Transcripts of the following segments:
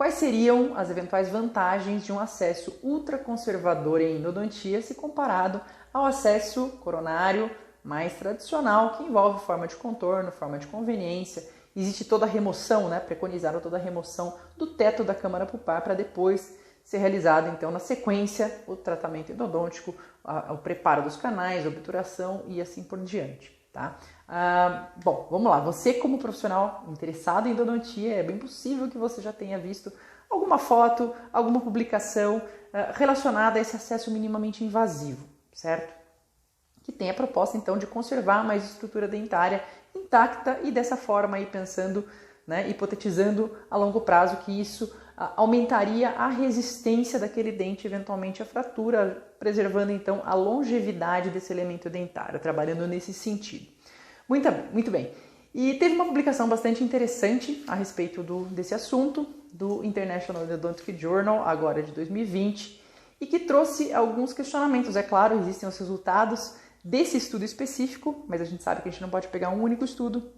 quais seriam as eventuais vantagens de um acesso ultraconservador em endodontia se comparado ao acesso coronário mais tradicional, que envolve forma de contorno, forma de conveniência. Existe toda a remoção, preconizaram toda a remoção do teto da câmara pulpar para depois ser realizado, então, na sequência, o tratamento endodôntico, o preparo dos canais, a obturação e assim por diante, tá? Bom, vamos lá. Você, como profissional interessado em endodontia, é bem possível que você já tenha visto alguma foto, alguma publicação relacionada a esse acesso minimamente invasivo, certo? Que tem a proposta, então, de conservar mais estrutura dentária intacta e dessa forma aí pensando, hipotetizando a longo prazo que isso aumentaria a resistência daquele dente eventualmente à fratura, preservando então a longevidade desse elemento dentário, trabalhando nesse sentido. Muito bem. E teve uma publicação bastante interessante a respeito desse assunto, do International Endodontic Journal, agora de 2020, e que trouxe alguns questionamentos. É claro, existem os resultados desse estudo específico, mas a gente sabe que a gente não pode pegar um único estudo,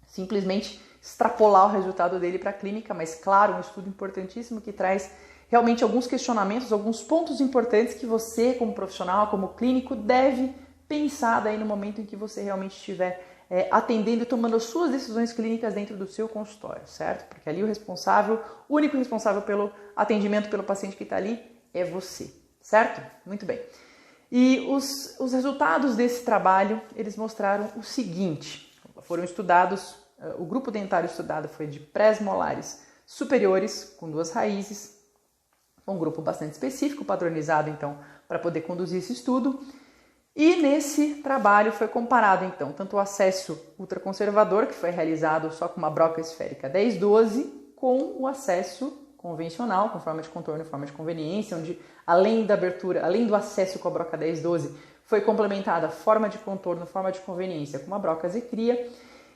simplesmente extrapolar o resultado dele para a clínica, mas claro, um estudo importantíssimo que traz realmente alguns questionamentos, alguns pontos importantes que você, como profissional, como clínico, deve pensar daí no momento em que você realmente estiver atendendo e tomando as suas decisões clínicas dentro do seu consultório, certo? Porque ali o único responsável pelo atendimento pelo paciente que está ali é você, certo? Muito bem. E os resultados desse trabalho, eles mostraram o seguinte: foram estudados, o grupo dentário estudado foi de pré-molares superiores com 2 raízes, um grupo bastante específico, padronizado então para poder conduzir esse estudo. E nesse trabalho foi comparado então tanto o acesso ultraconservador, que foi realizado só com uma broca esférica 10-12, com o acesso convencional, com forma de contorno e forma de conveniência, onde além da abertura, além do acesso com a broca 10-12, foi complementada a forma de contorno, forma de conveniência com uma broca Zecria,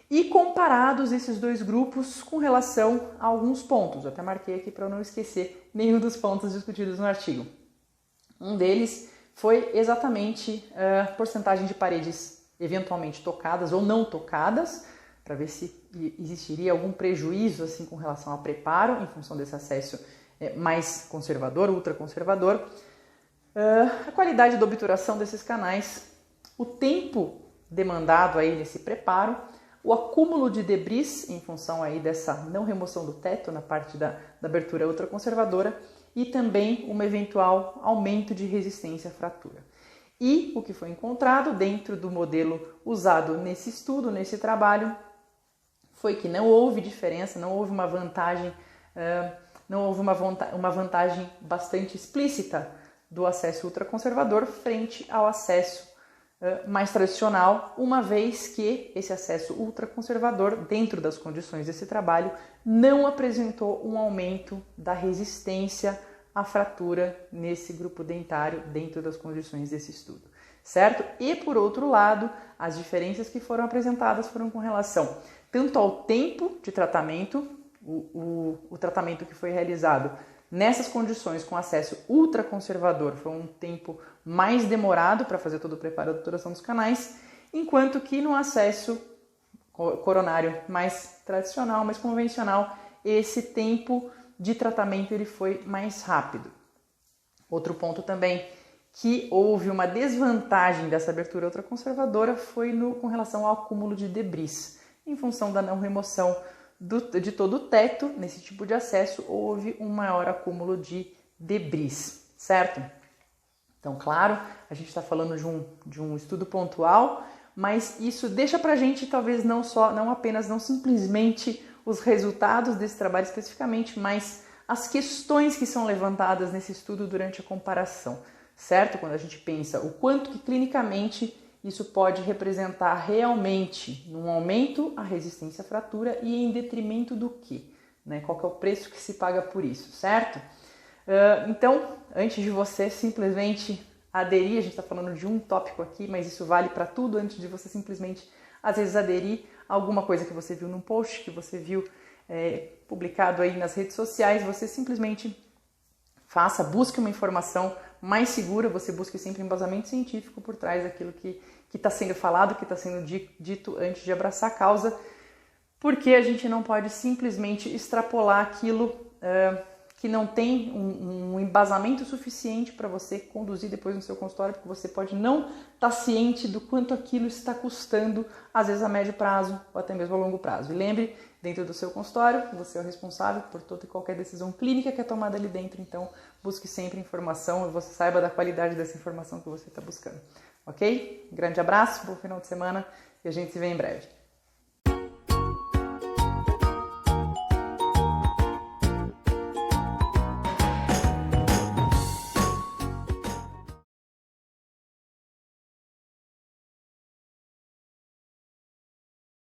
e comparados esses dois grupos com relação a alguns pontos. Eu até marquei aqui para eu não esquecer nenhum dos pontos discutidos no artigo. Um deles foi exatamente a porcentagem de paredes eventualmente tocadas ou não tocadas, para ver se existiria algum prejuízo assim com relação ao preparo em função desse acesso mais conservador, ultraconservador, a qualidade da obturação desses canais, o tempo demandado aí nesse preparo, o acúmulo de debris em função aí dessa não remoção do teto na parte da abertura ultraconservadora e também um eventual aumento de resistência à fratura. E o que foi encontrado dentro do modelo usado nesse estudo, nesse trabalho, foi que não houve diferença, não houve uma vantagem, uma vantagem bastante explícita do acesso ultraconservador frente ao acesso mais tradicional, uma vez que esse acesso ultraconservador, dentro das condições desse trabalho, não apresentou um aumento da resistência à fratura nesse grupo dentário dentro das condições desse estudo, certo? E por outro lado, as diferenças que foram apresentadas foram com relação tanto ao tempo de tratamento, o tratamento que foi realizado nessas condições com acesso ultraconservador foi um tempo mais demorado para fazer todo o preparo da obturação dos canais, enquanto que no acesso coronário mais tradicional, mais convencional, esse tempo de tratamento ele foi mais rápido. Outro ponto também que houve uma desvantagem dessa abertura ultraconservadora foi com relação ao acúmulo de debris. Em função da não remoção de todo o teto, nesse tipo de acesso, houve um maior acúmulo de debris, certo? Então, claro, a gente está falando de um estudo pontual, mas isso deixa pra gente talvez não simplesmente os resultados desse trabalho especificamente, mas as questões que são levantadas nesse estudo durante a comparação, certo? Quando a gente pensa o quanto que clinicamente isso pode representar realmente num aumento a resistência à fratura e em detrimento do quê? Qual que é o preço que se paga por isso, certo? Então, antes de você simplesmente aderir, a gente está falando de um tópico aqui, mas isso vale para tudo, antes de você simplesmente, às vezes, aderir a alguma coisa que você viu num post, que você viu publicado aí nas redes sociais, você simplesmente busque uma informação mais segura, você busque sempre embasamento científico por trás daquilo que está sendo falado, que está sendo dito antes de abraçar a causa, porque a gente não pode simplesmente extrapolar aquilo que não tem um embasamento suficiente para você conduzir depois no seu consultório, porque você pode não estar ciente do quanto aquilo está custando, às vezes a médio prazo ou até mesmo a longo prazo. E lembre, dentro do seu consultório, você é o responsável por toda e qualquer decisão clínica que é tomada ali dentro, então busque sempre informação e você saiba da qualidade dessa informação que você está buscando. Ok? Um grande abraço, bom final de semana e a gente se vê em breve.